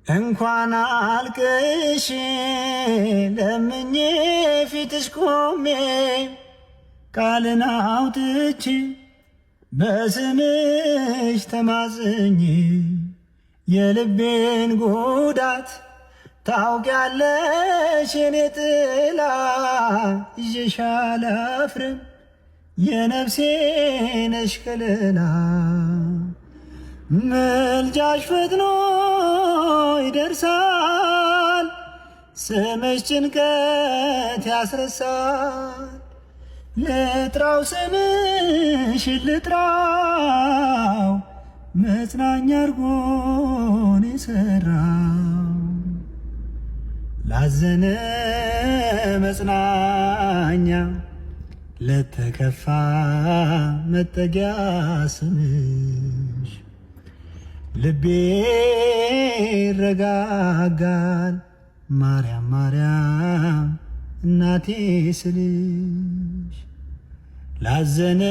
እንኳን አልቅሽ ለምኜ ፊትሽ ቆሜ ቃልን አውጥቼ በስምሽ ተማጽኜ የልቤን ጉዳት ታውቂያለሽ የኔ ጥላ ይዤሽ አላፍርም የነፍሴ ነሽ ከለላ ምልጃሽ ፈጥኖ ይደርሳል ስምሽ ጭንቀት ያስረሳል ልጥራው ስምሽ ልጥራው መጽናኛ አርጎን የሰራው ላዘነ መጽናኛ ለተከፋ መጠጊያ ስምሽ ልቤ ይረጋጋል ማርያም ማርያም እናቴ ስልሽ ላዘነ